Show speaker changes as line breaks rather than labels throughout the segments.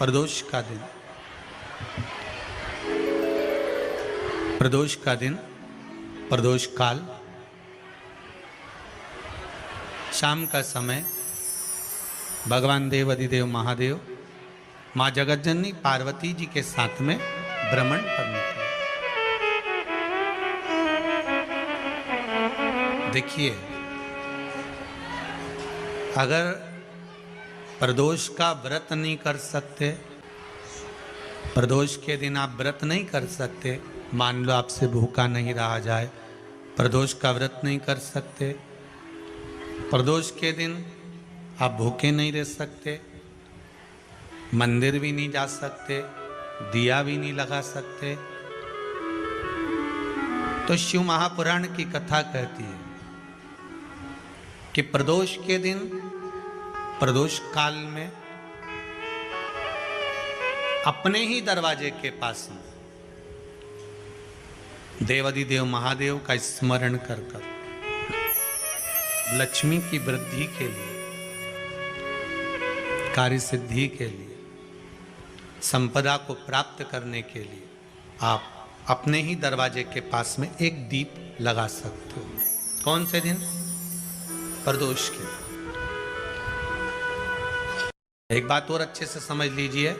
प्रदोष का दिन, प्रदोष का दिन, प्रदोष काल, शाम का समय, भगवान देव अधिदेव महादेव माँ जगतजननी पार्वती जी के साथ में भ्रमण पर निकले। देखिए, अगर प्रदोष का व्रत नहीं कर सकते, प्रदोष के दिन आप व्रत नहीं कर सकते, मान लो आपसे भूखा नहीं रहा जाए, प्रदोष का व्रत नहीं कर सकते, प्रदोष के दिन आप भूखे नहीं रह सकते, मंदिर भी नहीं जा सकते, दिया भी नहीं लगा सकते, तो शिव महापुराण की कथा कहती है कि प्रदोष के दिन, प्रदोष काल में अपने ही दरवाजे के पास में देवाधिदेव महादेव का स्मरण कर कर लक्ष्मी की वृद्धि के लिए, कार्य सिद्धि के लिए, संपदा को प्राप्त करने के लिए आप अपने ही दरवाजे के पास में एक दीप लगा सकते हो। कौन से दिन? प्रदोष के। एक बात और अच्छे से समझ लीजिए,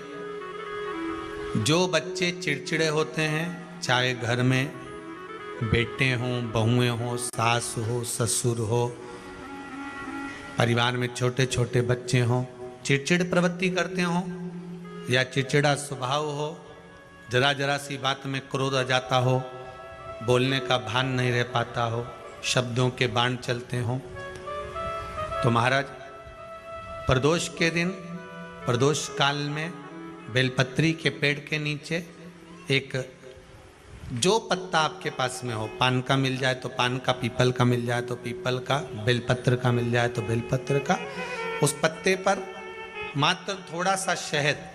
जो बच्चे चिड़चिड़े होते हैं, चाहे घर में बेटे हों, बहुएं हों, सास हो, ससुर हो, परिवार में छोटे छोटे बच्चे हों, चिड़चिड़ प्रवृत्ति करते हों या चिड़चिड़ा स्वभाव हो, जरा जरा सी बात में क्रोध आ जाता हो, बोलने का भान नहीं रह पाता हो, शब्दों के बाण चलते हों, तो महाराज प्रदोष के दिन, प्रदोष काल में बेलपत्री के पेड़ के नीचे एक, जो पत्ता आपके पास में हो, पान का मिल जाए तो पान का, पीपल का मिल जाए तो पीपल का, बेलपत्र का मिल जाए तो बेलपत्र का, उस पत्ते पर मात्र थोड़ा सा शहद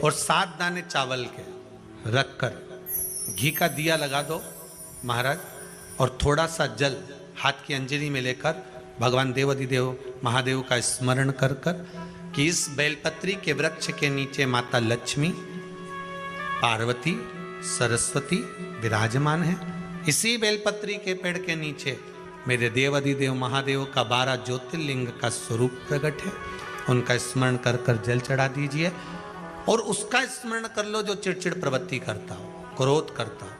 और 7 दाने चावल के रखकर घी का दिया लगा दो महाराज, और थोड़ा सा जल हाथ की अंजलि में लेकर भगवान देवाधिदेव महादेव का स्मरण कर कर कि इस बेलपत्री के वृक्ष के नीचे माता लक्ष्मी, पार्वती, सरस्वती विराजमान है। इसी बेलपत्री के पेड़ के नीचे मेरे देवाधिदेव महादेव का 12 ज्योतिर्लिंग का स्वरूप प्रकट है। उनका स्मरण कर कर जल चढ़ा दीजिए और उसका स्मरण कर लो जो चिड़चिड़ प्रवृत्ति करता हो, क्रोध करता हो,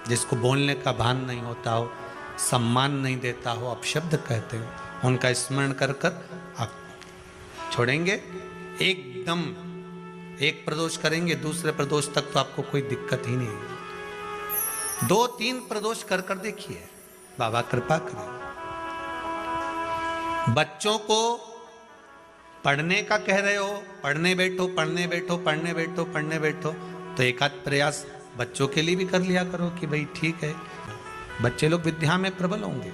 जिसको बोलने का भान नहीं होता हो, सम्मान नहीं देता हो, अपशब्द कहते हो, उनका स्मरण कर कर आप छोड़ेंगे। एकदम एक प्रदोष करेंगे, दूसरे प्रदोष तक तो आपको कोई दिक्कत ही नहीं है। 2-3 प्रदोष कर कर देखिए, बाबा कृपा करें। बच्चों को पढ़ने का कह रहे हो, पढ़ने बैठो, पढ़ने बैठो, पढ़ने बैठो, पढ़ने बैठो, तो एक आध प्रयास बच्चों के लिए भी कर लिया करो कि भाई ठीक है, बच्चे लोग विद्या में प्रबल होंगे।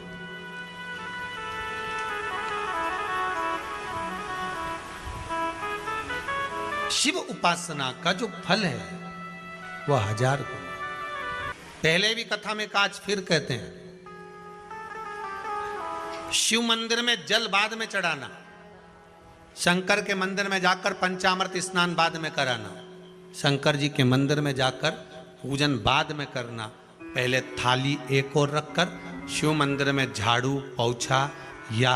शिव उपासना का जो फल है वह 1000 गुना। पहले भी कथा में कहा, आज फिर कहते हैं, शिव मंदिर में जल बाद में चढ़ाना, शंकर के मंदिर में जाकर पंचामृत स्नान बाद में कराना, शंकर जी के मंदिर में जाकर पूजन बाद में करना, पहले थाली एक और रखकर शिव मंदिर में झाड़ू, पोछा या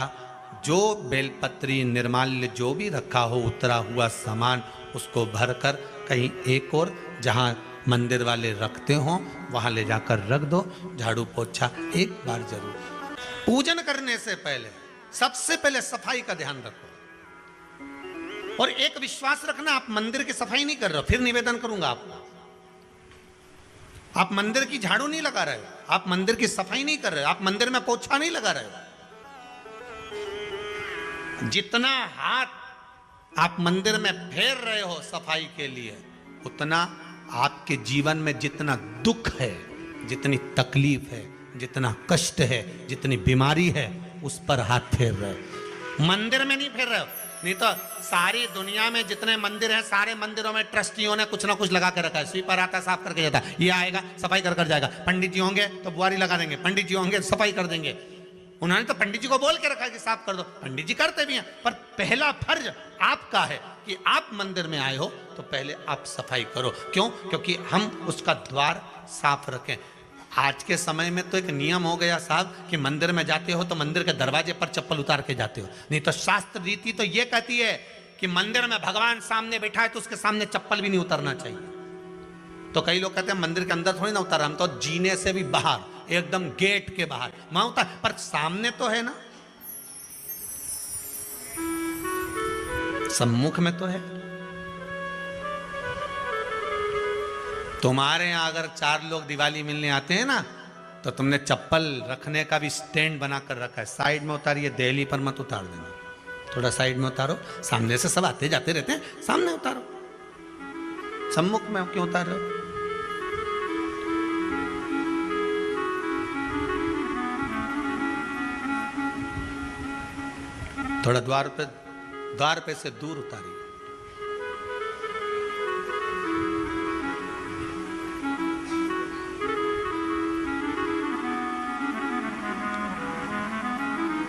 जो बेलपत्री, निर्माल्य जो भी रखा हो, उतरा हुआ सामान, उसको भरकर कहीं एक और जहाँ मंदिर वाले रखते हों वहाँ ले जाकर रख दो। झाड़ू पोछा एक बार जरूर। पूजन करने से पहले सबसे पहले सफाई का ध्यान रखो और एक विश्वास रखना, आप मंदिर की सफाई नहीं कर रहे हो, फिर निवेदन करूंगा आपको, आप मंदिर की झाड़ू नहीं लगा रहे हो, आप मंदिर की सफाई नहीं कर रहे हो, आप मंदिर में पोछा नहीं लगा रहे हो। जितना हाथ आप मंदिर में फेर रहे हो सफाई के लिए, उतना आपके जीवन में जितना दुख है, जितनी तकलीफ है, जितना कष्ट है, जितनी बीमारी है, उस पर हाथ फेर रहे हो, मंदिर में नहीं फेर रहे हो। नहीं तो सारी दुनिया में जितने मंदिर हैं, सारे मंदिरों में ट्रस्टियों ने कुछ ना कुछ लगा के रखा है। स्वीपर आता है, साफ करके जाता है, ये आएगा सफाई कर कर जाएगा, पंडित जी होंगे तो बुआरी लगा देंगे, पंडित जी होंगे सफाई कर देंगे। उन्होंने तो पंडित जी को बोल के रखा कि साफ कर दो, पंडित जी करते भी हैं, पर पहला फर्ज आपका है कि आप मंदिर में आए हो तो पहले आप सफाई करो। क्यों? क्योंकि हम उसका द्वार साफ रखें। आज के समय में तो एक नियम हो गया साहब कि मंदिर में जाते हो तो मंदिर के दरवाजे पर चप्पल उतार के जाते हो, नहीं तो शास्त्र रीति तो ये कहती है कि मंदिर में भगवान सामने बैठा है तो उसके सामने चप्पल भी नहीं उतरना चाहिए। तो कई लोग कहते हैं मंदिर के अंदर थोड़ी ना उतारा, हम तो जीने से भी बाहर, एकदम गेट के बाहर वहां उतार, पर सामने तो है ना, सम्मुख में तो है। तुम्हारे यहां अगर 4 लोग दिवाली मिलने आते हैं ना तो तुमने चप्पल रखने का भी स्टैंड बनाकर रखा है, साइड में उतारिए, दहली पर मत उतार देना, थोड़ा साइड में उतारो, सामने से सब आते जाते रहते हैं, सामने उतारो, सम्मुख में क्यों उतार रहे हो? थोड़ा द्वार पे से दूर उतारिए।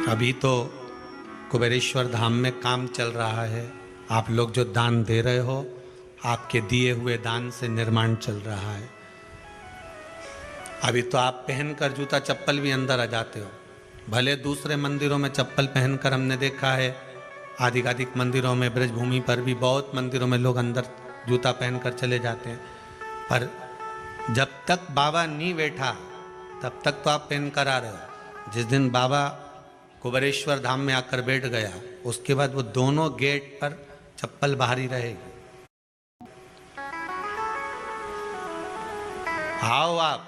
अभी तो कुबेरेश्वर धाम में काम चल रहा है, आप लोग जो दान दे रहे हो, आपके दिए हुए दान से निर्माण चल रहा है। अभी तो आप पहनकर जूता चप्पल भी अंदर आ जाते हो, भले दूसरे मंदिरों में चप्पल पहनकर हमने देखा है, आधिकाधिक मंदिरों में, ब्रजभूमि पर भी बहुत मंदिरों में लोग अंदर जूता पहनकर चले जाते हैं, पर जब तक बाबा नहीं बैठा तब तक तो आप पहनकर आ रहे हो। जिस दिन बाबा कुबेरेश्वर धाम में आकर बैठ गया उसके बाद वो दोनों गेट पर चप्पल बाहर ही रहेगी। आओ आप,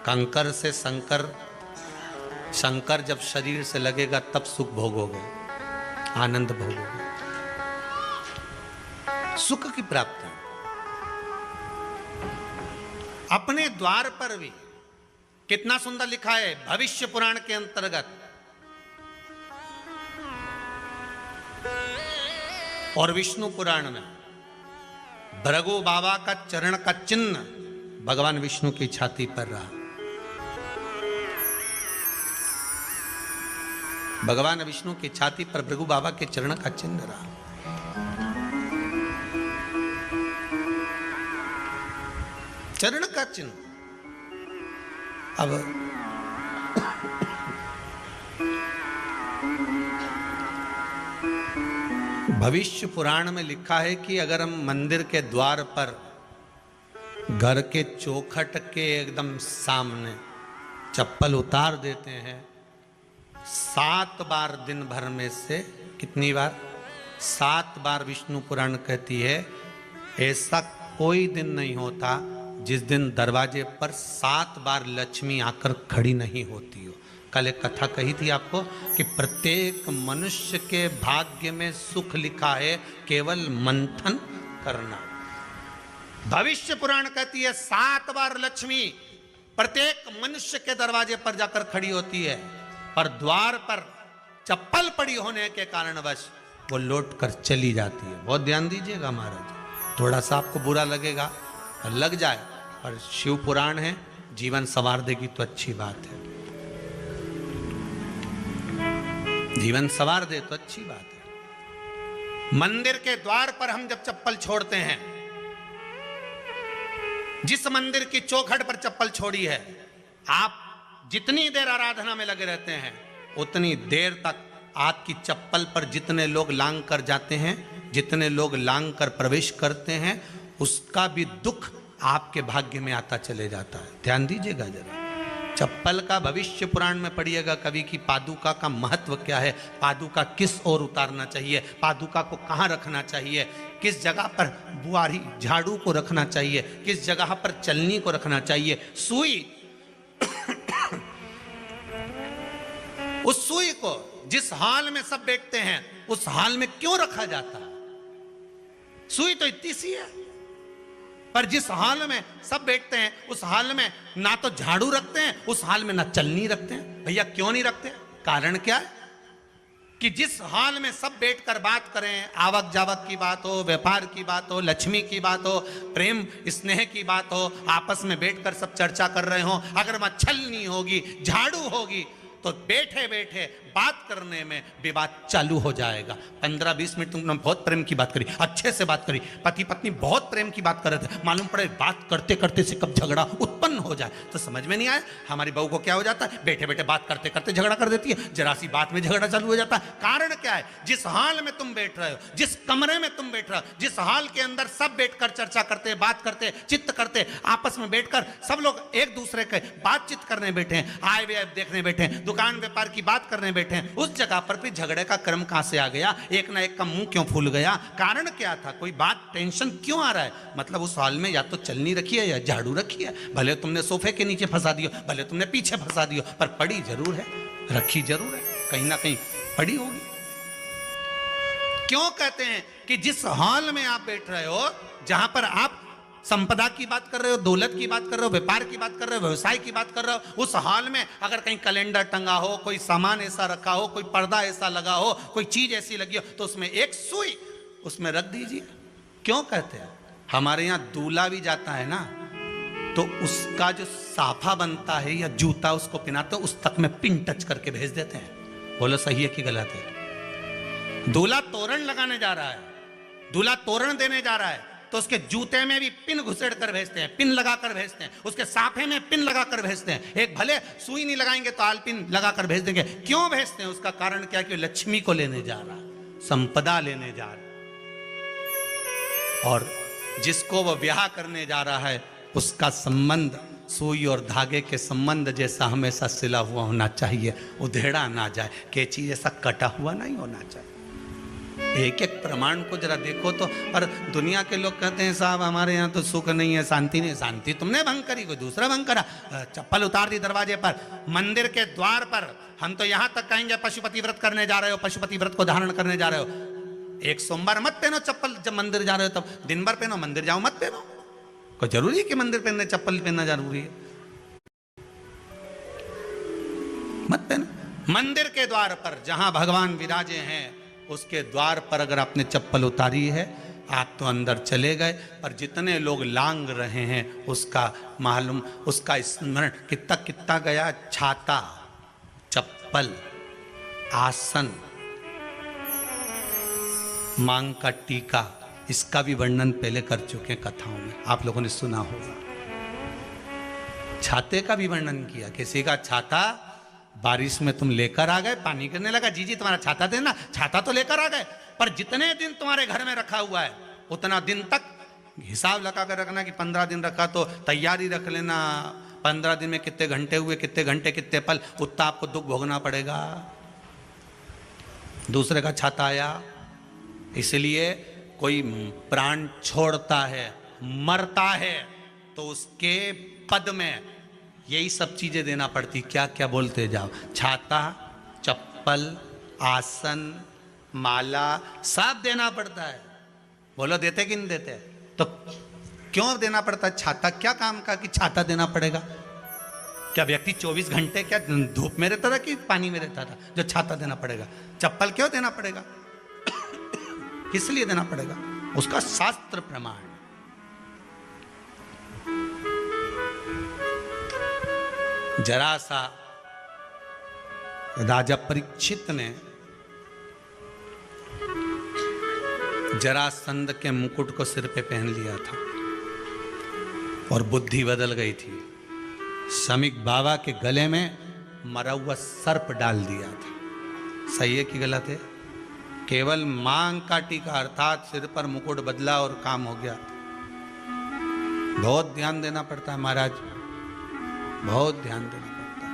कंकर से शंकर, शंकर जब शरीर से लगेगा तब सुख भोगोगे, आनंद भोगोगे, सुख की प्राप्ति। अपने द्वार पर भी कितना सुंदर लिखा है भविष्य पुराण के अंतर्गत, और विष्णु पुराण में भृगु बाबा का चरण का चिन्ह भगवान विष्णु की छाती पर रहा। भगवान विष्णु की छाती पर भृगु बाबा के चरण का चिन्ह रहा। चरण का चिन्ह। अब भविष्य पुराण में लिखा है कि अगर हम मंदिर के द्वार पर, घर के चौखट के एकदम सामने चप्पल उतार देते हैं, 7 बार दिन भर में से, कितनी बार? 7 बार विष्णु पुराण कहती है ऐसा कोई दिन नहीं होता जिस दिन दरवाजे पर 7 बार लक्ष्मी आकर खड़ी नहीं होती हो। कल एक कथा कही थी आपको कि प्रत्येक मनुष्य के भाग्य में सुख लिखा है, केवल मंथन करना। भविष्य पुराण कहती है 7 बार लक्ष्मी प्रत्येक मनुष्य के दरवाजे पर जाकर खड़ी होती है, पर द्वार पर चप्पल पड़ी होने के कारणवश वो लौट कर चली जाती है। बहुत ध्यान दीजिएगा महाराज, थोड़ा सा आपको बुरा लगेगा, लग जाए, पर शिव पुराण है, जीवन संवार देगी तो अच्छी बात है, जीवन संवार दे तो अच्छी बात है। मंदिर के द्वार पर हम जब चप्पल छोड़ते हैं, जिस मंदिर की चौखट पर चप्पल छोड़ी है, आप जितनी देर आराधना में लगे रहते हैं उतनी देर तक आपकी चप्पल पर जितने लोग लांग कर जाते हैं, जितने लोग लांग कर प्रवेश करते हैं, उसका भी दुख आपके भाग्य में आता चले जाता है। ध्यान दीजिएगा जरा, चप्पल का भविष्य पुराण में पढ़िएगा कभी कि पादुका का महत्व क्या है, पादुका किस ओर उतारना चाहिए, पादुका को कहाँ रखना चाहिए, किस जगह पर बुआरी झाड़ू को रखना चाहिए, किस जगह पर चलनी को रखना चाहिए, सुई उस सुई को जिस हाल में सब बैठते हैं उस हाल में क्यों रखा जाता है? सुई तो इतनी सी है, पर जिस हाल में सब बैठते हैं उस हाल में ना तो झाड़ू रखते हैं, उस हाल में ना चलनी रखते हैं। भैया क्यों नहीं रखते? कारण क्या है कि जिस हाल में सब बैठकर बात करें, आवक जावक की बात हो, व्यापार की बात हो, लक्ष्मी की बात हो, प्रेम स्नेह की बात हो, आपस में बैठकर सब चर्चा कर रहे हो, अगर वहां छलनी होगी, झाड़ू होगी, तो बैठे बैठे बात करने में विवाद चालू हो जाएगा। 15-20 मिनट तुमने बहुत प्रेम की बात करी, अच्छे से बात करी, पति पत्नी बहुत प्रेम की बात कर रहे थे, मालूम पड़े बात करते करते से कब झगड़ा उत्पन्न हो जाए तो समझ में नहीं आया। हमारी बहू को क्या हो जाता है, बैठे बैठे बात करते करते झगड़ा कर देती है, जरा सी बात में झगड़ा चालू हो जाता है। कारण क्या है, जिस हाल में तुम बैठ रहे हो, जिस कमरे में तुम बैठ रहे हो, जिस हाल के अंदर सब बैठकर चर्चा करते, बात करते, चित्त करते, आपस में बैठकर सब लोग एक दूसरे के बातचीत करने बैठे हैं, आय व्यय देखने बैठे हैं, दुकान व्यापार की बात करने बैठे हैं, उस जगह पर भी झगड़े का क्रम कहां से आ गया, एक ना एक का मुंह क्यों फूल गया, कारण क्या था, कोई बात टेंशन क्यों आ रहा है, मतलब उस हॉल में या तो चलनी रखी है या झाड़ू रखी है, भले तुमने सोफे के नीचे फंसा दियो, भले तुमने पीछे फंसा दियो, पर पड़ी जरूर है, रखी जरूर है, कहीं ना कहीं पड़ी होगी। क्यों कहते हैं कि जिस हॉल में आप बैठ रहे हो, जहां पर आप संपदा की बात कर रहे हो, दौलत की बात कर रहे हो, व्यापार की बात कर रहे हो, व्यवसाय की बात कर रहे हो, उस हॉल में अगर कहीं कैलेंडर टंगा हो, कोई सामान ऐसा रखा हो, कोई पर्दा ऐसा लगा हो, कोई चीज ऐसी लगी हो, तो उसमें एक सुई उसमें रख दीजिए। क्यों कहते हैं, हमारे यहां दूल्हा भी जाता है ना, तो उसका जो साफा बनता है या जूता उसको पहनाते हैं, उस तक में पिन टच करके भेज देते हैं। बोलो सही है कि गलत है? दूल्हा तोरण लगाने जा रहा है, दूल्हा तोरण देने जा रहा है, तो उसके जूते में भी पिन घुसेड़ कर भेजते हैं, पिन लगा कर भेजते हैं, उसके साफे में पिन लगा कर भेजते हैं। एक भले सुई नहीं लगाएंगे तो आल पिन लगा कर भेज देंगे। क्यों भेजते हैं, उसका कारण क्या, कि लक्ष्मी को लेने जा रहा है, संपदा लेने जा रहा है, और जिसको वो ब्याह करने जा रहा है उसका संबंध सुई और धागे के संबंध जैसा हमेशा सिला हुआ होना चाहिए, उधेड़ा ना जाए, कैंची जैसा कटा हुआ नहीं होना चाहिए। एक एक प्रमाण को जरा देखो तो। पर दुनिया के लोग कहते हैं साहब हमारे यहाँ तो सुख नहीं है, शांति नहीं। शांति तुमने भंग करी, कोई दूसरा भंग करा। चप्पल उतार दी दरवाजे पर, मंदिर के द्वार पर। हम तो यहाँ तक कहेंगे पशुपति व्रत करने जा रहे हो, पशुपति व्रत को धारण करने जा रहे हो, एक सोमवार मत पहनो चप्पल, जब मंदिर जा रहे हो तब दिन भर पहनो, मंदिर जाओ मत पहनो। कोई जरूरी है कि मंदिर पहनने चप्पल पहनना जरूरी है? मत पहनो। मंदिर के द्वार पर जहां भगवान विराजे हैं उसके द्वार पर अगर आपने चप्पल उतारी है, आप तो अंदर चले गए, पर जितने लोग लांग रहे हैं उसका मालूम, उसका स्मरण कितना कितना गया। छाता, चप्पल, आसन, मांग का टीका, इसका भी वर्णन पहले कर चुके हैं कथाओं में, आप लोगों ने सुना होगा। छाते का भी वर्णन किया, किसी का छाता बारिश में तुम लेकर आ गए, पानी गिरने लगा, जी जी तुम्हारा छाता देना, छाता तो लेकर आ गए, पर जितने दिन तुम्हारे घर में रखा हुआ है उतना दिन तक हिसाब लगा कर रखना कि 15 दिन रखा तो तैयारी रख लेना, 15 दिन में कितने घंटे हुए, कितने घंटे कितने पल, उतना आपको दुख भोगना पड़ेगा। दूसरे का छाता आया, इसलिए कोई प्राण छोड़ता है, मरता है, तो उसके पद में यही सब चीजें देना पड़ती। क्या क्या बोलते जाओ, छाता, चप्पल, आसन, माला, सब देना पड़ता है। बोलो देते कि नहीं देते? तो क्यों देना पड़ता है? छाता क्या काम का कि छाता देना पड़ेगा? क्या व्यक्ति 24 घंटे क्या धूप में रहता था कि पानी में रहता था जो छाता देना पड़ेगा? चप्पल क्यों देना पड़ेगा? किस लिए देना पड़ेगा? उसका शास्त्र प्रमाण। जरा सा राजा परीक्षित ने जरासंध के मुकुट को सिर पे पहन लिया था और बुद्धि बदल गई थी। शमीक बाबा के गले में मरा हुआ सर्प डाल दिया था। सही है कि गलत है? केवल मांग का टीका अर्थात सिर पर मुकुट बदला और काम हो गया। बहुत ध्यान देना पड़ता है महाराज, बहुत ध्यान देना पड़ता है।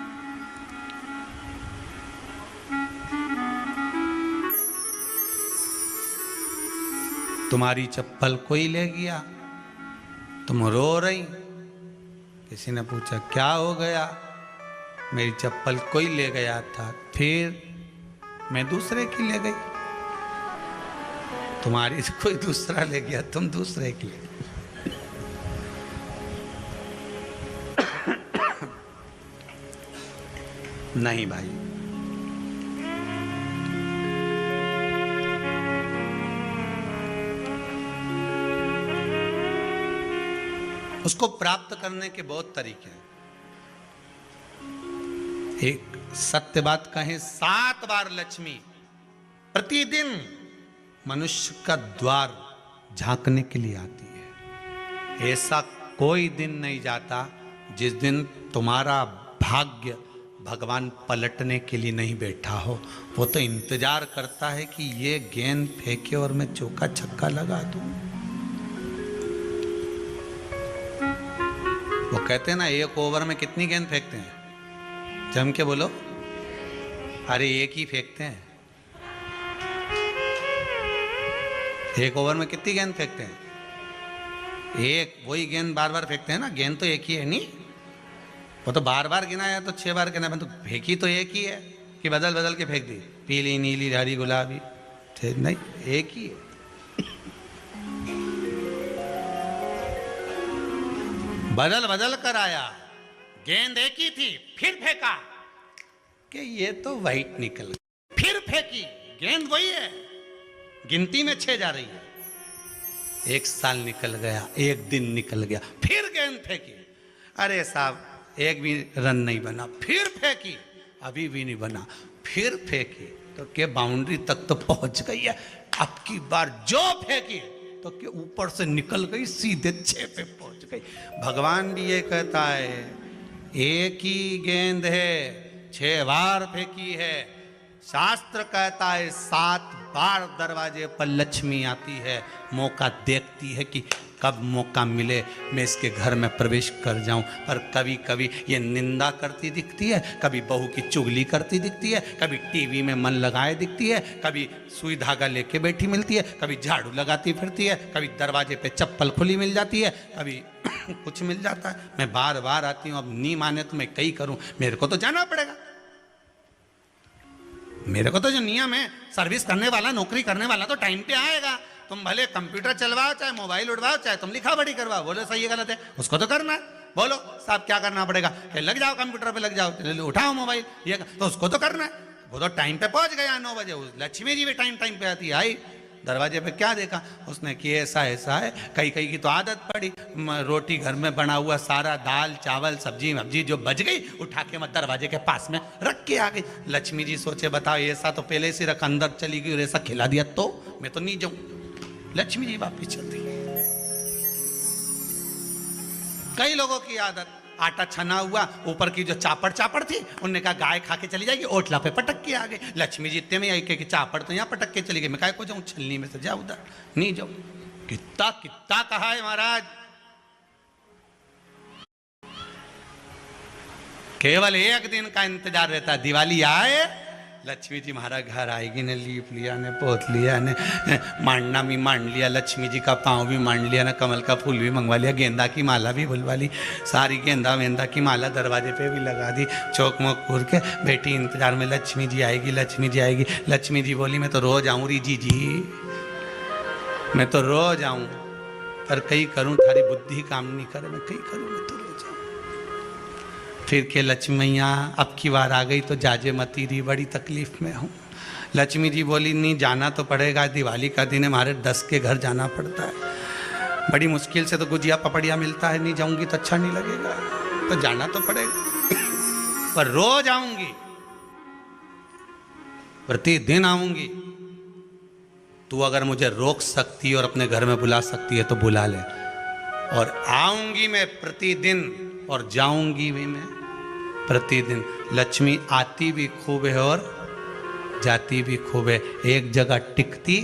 तुम्हारी चप्पल कोई ले गया, तुम रो रही, किसी ने पूछा क्या हो गया? मेरी चप्पल कोई ले गया था, फिर मैं दूसरे की ले गई। तुम्हारी कोई दूसरा ले गया, तुम दूसरे की ले गई। नहीं भाई, उसको प्राप्त करने के बहुत तरीके हैं। एक सत्य बात कहें, 7 बार लक्ष्मी प्रतिदिन मनुष्य का द्वार झांकने के लिए आती है। ऐसा कोई दिन नहीं जाता जिस दिन तुम्हारा भाग्य भगवान पलटने के लिए नहीं बैठा हो। वो तो इंतजार करता है कि ये गेंद फेंके और मैं चौका छक्का लगा दूं। वो कहते हैं ना, 1 ओवर में कितनी गेंद फेंकते हैं? जम के बोलो। अरे 1 ही फेंकते हैं। 1 ओवर में कितनी गेंद फेंकते हैं? 1। वही गेंद बार बार फेंकते हैं ना। गेंद तो 1 ही है नहीं। वो तो बार बार गिना है तो 6 बार गिना, तो फेंकी तो 1 ही है कि बदल बदल के फेंक दी, पीली नीली हरी गुलाबी। नहीं, 1 ही है। बदल बदल कर आया, गेंद 1 ही थी, फिर फेंका कि ये तो वाइट निकल गई, फिर फेंकी, गेंद वही है, गिनती में 6 जा रही है। 1 साल निकल गया, 1 दिन निकल गया, फिर गेंद फेंकी। अरे साहब 1 भी रन नहीं बना, फिर फेंकी, अभी भी नहीं बना, फिर फेंकी तो के बाउंड्री तक तो पहुंच गई है। अब की बार जो फेंकी तो के ऊपर से निकल गई, सीधे 6 पे पहुंच गई। भगवान भी ये कहता है, 1 ही गेंद है, 6 बार फेंकी है। शास्त्र कहता है 7 बार दरवाजे पर लक्ष्मी आती है, मौका देखती है कि कब मौका मिले मैं इसके घर में प्रवेश कर जाऊं। पर कभी कभी ये निंदा करती दिखती है, कभी बहू की चुगली करती दिखती है, कभी टीवी में मन लगाए दिखती है, कभी सुई धागा लेके बैठी मिलती है, कभी झाड़ू लगाती फिरती है, कभी दरवाजे पे चप्पल खुली मिल जाती है, कभी कुछ मिल जाता है। मैं बार बार आती हूँ, अब नहीं माने तो मैं कई करूँ, मेरे को तो जाना पड़ेगा। मेरे को तो जो नियम है, सर्विस करने वाला, नौकरी करने वाला तो टाइम पे आएगा। तुम भले कंप्यूटर चलवाओ, चाहे मोबाइल उड़वाओ, चाहे तुम लिखा पढ़ी करवाओ, बोलो सही है गलत है, उसको तो करना है। बोलो साहब क्या करना पड़ेगा, लग जाओ कंप्यूटर पे, लग जाओ, उठाओ मोबाइल, ये तो उसको तो करना है। वो तो टाइम पे पहुंच गया 9 बजे। लक्ष्मी जी भी टाइम पे आती है। आई दरवाजे पे क्या देखा उसने कि ऐसा ऐसा है। कई की तो आदत पड़ी, रोटी घर में बना हुआ सारा दाल चावल सब्जी वब्जी जो बच गई उठा के मैं दरवाजे के पास में रख के आ गई। लक्ष्मी जी सोचे बताओ, ऐसा तो पहले से रख, अंदर चली गई और ऐसा खिला दिया तो मैं तो नहीं जाऊं। लक्ष्मी जी वापिस चलती। कई लोगों की आदत, आटा छना हुआ, ऊपर की जो चापड़ थी, उनने कहा गाय खा के चली जाएगी, ओटला पे पटक के आ गए। लक्ष्मी जी इतने में आई कि चापड़ तो यहाँ पटक के चली गई। मैं काय को जाऊं, छलनी में से जा उधर, नहीं जाऊं। कितना कितना कहा है महाराज। केवल 1 दिन का इंतजार रहता, दिवाली आए लक्ष्मी जी महाराज घर आएगी ने, लीप लिया ने, पोत लिया ने, मांडना भी मांड लिया, लक्ष्मी जी का पाँव भी मांड लिया ना, कमल का फूल भी मंगवा लिया, गेंदा की माला भी बुलवा ली, सारी गेंदा वेंदा की माला दरवाजे पे भी लगा दी। चौक मोक पूर के बेटी इंतजार में, लक्ष्मी जी आएगी, लक्ष्मी जी आएगी। लक्ष्मी जी बोली मैं तो रोज आऊँ री जी, मैं तो रोज आऊँ, पर कई करूँ थारी बुद्धि काम नहीं करे, मैं कई करूँ, मैं तो रोज आऊँ। फिर के लक्ष्मी मैया अब की बार आ गई तो जाजे मती रही, बड़ी तकलीफ में हूँ। लक्ष्मी जी बोली नहीं जाना तो पड़ेगा, दिवाली का दिन है, हमारे 10 के घर जाना पड़ता है, बड़ी मुश्किल से तो गुजिया पपड़िया मिलता है, नहीं जाऊंगी तो अच्छा नहीं लगेगा, तो जाना तो पड़ेगा, पर रोज आऊंगी, प्रतिदिन आऊंगी। तू अगर मुझे रोक सकती है और अपने घर में बुला सकती है तो बुला ले, और आऊंगी मैं प्रतिदिन और जाऊंगी भी मैं प्रतिदिन। लक्ष्मी आती भी खूब है और जाती भी खूब है, एक जगह टिकती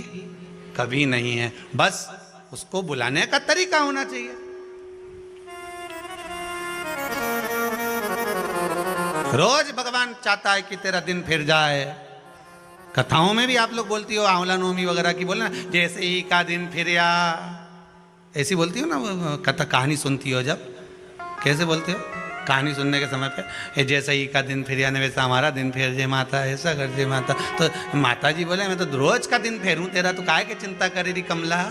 कभी नहीं है, बस उसको बुलाने का तरीका होना चाहिए। रोज भगवान चाहता है कि तेरा दिन फिर जाए। कथाओं में भी आप लोग बोलती हो, आंवला नवमी वगैरह की बोलना, जैसे ही का दिन फिर या, ऐसी बोलती हो ना कथा, कहानी सुनती हो जब, कैसे बोलते हो कहानी सुनने के समय पे, जैसा ही का दिन फिर यानी वैसा हमारा दिन फिर जे माता, ऐसा कर जे माता। तो माता जी बोले मैं तो रोज का दिन फेरूं तेरा, तो काहे के चिंता करे री कमला,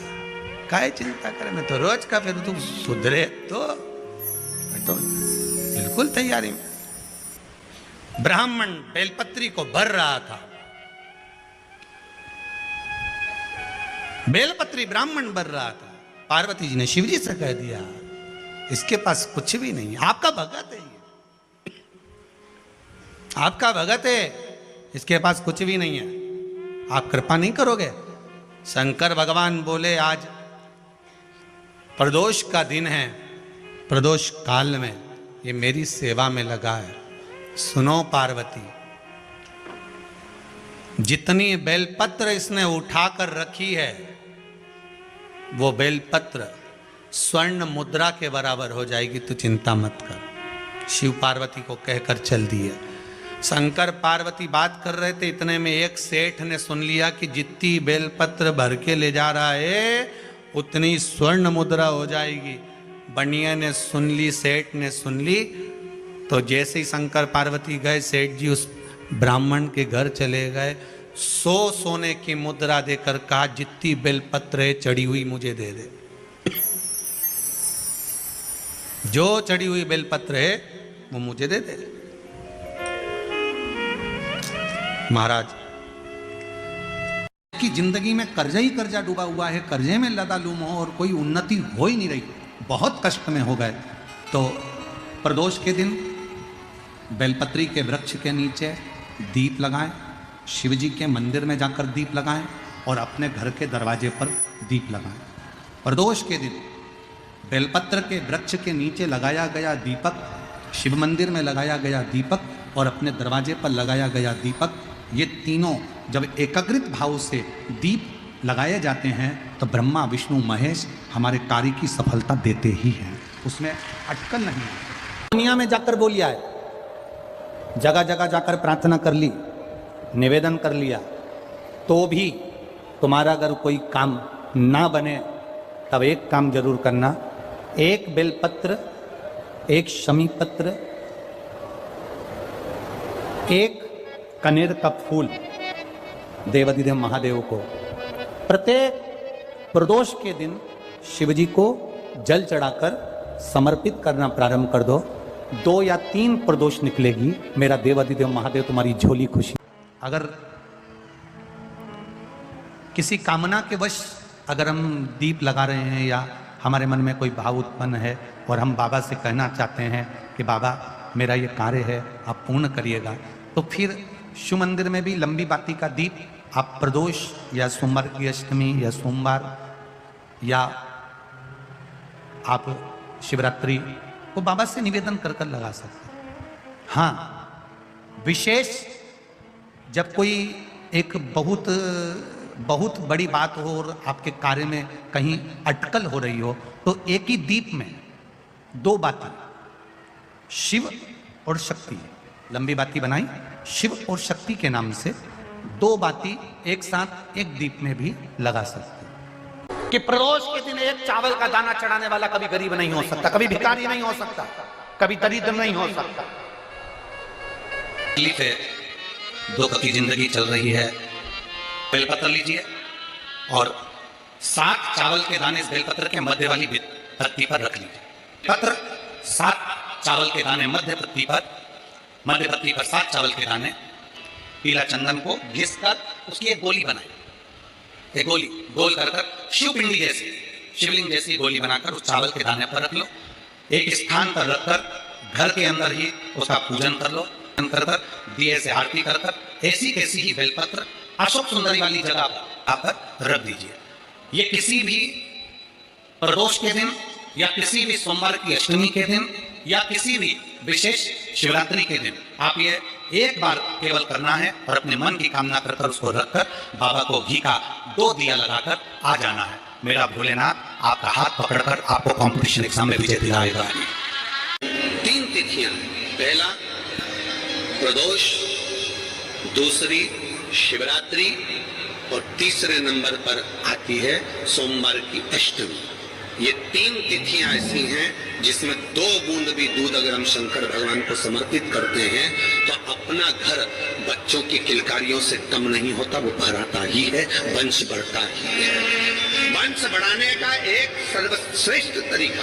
काहे चिंता करे, मैं तो रोज का फेरूं, तू सुधरे तो मैं तो बिल्कुल तैयारी में। ब्राह्मण बेलपत्री को भर रहा था, बेलपत्री ब्राह्मण भर रहा था। पार्वती जी ने शिव जी से कह दिया इसके पास कुछ भी नहीं, आपका भगत है ये, आपका भगत है, इसके पास कुछ भी नहीं है, आप कृपा नहीं करोगे? शंकर भगवान बोले आज प्रदोष का दिन है, प्रदोष काल में ये मेरी सेवा में लगा है। सुनो पार्वती, जितनी बेलपत्र इसने उठाकर रखी है वो बेलपत्र स्वर्ण मुद्रा के बराबर हो जाएगी, तू चिंता मत कर। शिव पार्वती को कहकर चल दिए। शंकर पार्वती बात कर रहे थे, इतने में एक सेठ ने सुन लिया कि जितनी बेलपत्र भर के ले जा रहा है उतनी स्वर्ण मुद्रा हो जाएगी। बनिया ने सुन ली, सेठ ने सुन ली, तो जैसे ही शंकर पार्वती गए, सेठ जी उस ब्राह्मण के घर चले गए, 100 सोने की मुद्रा देकर कहा जितनी बेलपत्र है चढ़ी हुई मुझे दे दे। जो चढ़ी हुई बेलपत्र है वो मुझे दे दे। महाराज की जिंदगी में कर्जा ही कर्जा डूबा हुआ है, कर्जे में लदालूम हो और कोई उन्नति हो ही नहीं रही, बहुत कष्ट में हो गए। तो प्रदोष के दिन बेलपत्री के वृक्ष के नीचे दीप लगाएं, शिव जी के मंदिर में जाकर दीप लगाएं और अपने घर के दरवाजे पर दीप लगाएं। प्रदोष के दिन बेलपत्र के वृक्ष के नीचे लगाया गया दीपक, शिव मंदिर में लगाया गया दीपक और अपने दरवाजे पर लगाया गया दीपक, ये तीनों जब एकाग्रित भाव से दीप लगाए जाते हैं तो ब्रह्मा विष्णु महेश हमारे कार्य की सफलता देते ही हैं, उसमें अटकल नहीं है। दुनिया में जाकर बोलिया है, जगह जगह जाकर प्रार्थना कर ली, निवेदन कर लिया, तो भी तुम्हारा अगर कोई काम ना बने तब एक काम जरूर करना, एक बेलपत्र, एक शमी पत्र, एक कनेर का फूल देवाधिदेव महादेव को प्रत्येक प्रदोष के दिन शिव जी को जल चढ़ाकर समर्पित करना प्रारंभ कर दो। 2 या 3 प्रदोष निकलेगी, मेरा देवाधिदेव महादेव तुम्हारी झोली खुशी। अगर किसी कामना के वश अगर हम दीप लगा रहे हैं या हमारे मन में कोई भाव उत्पन्न है और हम बाबा से कहना चाहते हैं कि बाबा मेरा ये कार्य है आप पूर्ण करिएगा, तो फिर शिव मंदिर में भी लंबी बाती का दीप आप प्रदोष या सोमवार की अष्टमी या सोमवार या आप शिवरात्रि को बाबा से निवेदन कर कर लगा सकते हैं। हाँ, विशेष जब कोई एक बहुत बड़ी बात हो और आपके कार्य में कहीं अटकल हो रही हो, तो एक ही दीप में 2 बाती, शिव और शक्ति, लंबी बाती बनाई शिव और शक्ति के नाम से, 2 बाती एक साथ एक दीप में भी लगा सकते हैं। कि प्रदोष के दिन एक चावल का दाना चढ़ाने वाला कभी गरीब नहीं हो सकता, कभी भिखारी नहीं हो सकता, कभी दरिद्र नहीं हो सकता।
दुख की जिंदगी चल रही है, बेलपत्र लीजिए और 7 चावल के दाने इस बेलपत्र के मध्य वाली पत्ती पर रख लीजिए। पत्र 7 चावल के दाने मध्य पत्ती पर 7 चावल के दाने, पीला चंदन को घिस कर उसकी एक गोली बनाए, एक गोली गोल कर शिवपिंडी जैसी, शिवलिंग जैसी गोली बनाकर उस चावल के दाने पर रख लो। एक स्थान पर रखकर घर के अंदर ही उसका पूजन कर लो, कर दिए से आरती कर ऐसी कैसी ही बेलपत्र अशोक सुंदरी वाली जगह पर रख दीजिए। ये किसी भी प्रदोष के दिन या किसी भी सोमवार की अष्टमी के दिन या किसी भी विशेष शिवरात्रि के दिन आप ये एक बार केवल करना है और अपने मन की कामना कर उसको रखकर बाबा को घी का 2 दिया लगाकर आ जाना है। मेरा भोलेनाथ आपका हाथ पकड़कर आपको कंपटीशन एग्जाम में विजय दिलाएगा।
3 तिथियां, पहला प्रदोष, दूसरी शिवरात्रि और तीसरे नंबर पर आती है सोमवार की अष्टमी। ये 3 तिथियां ऐसी हैं जिसमें 2 बूंद भी दूध अगर हम शंकर भगवान को समर्पित करते हैं तो अपना घर बच्चों की किलकारियों से कम नहीं होता, वो भराता ही है, वंश बढ़ता ही है। वंश बढ़ाने का एक सर्वश्रेष्ठ तरीका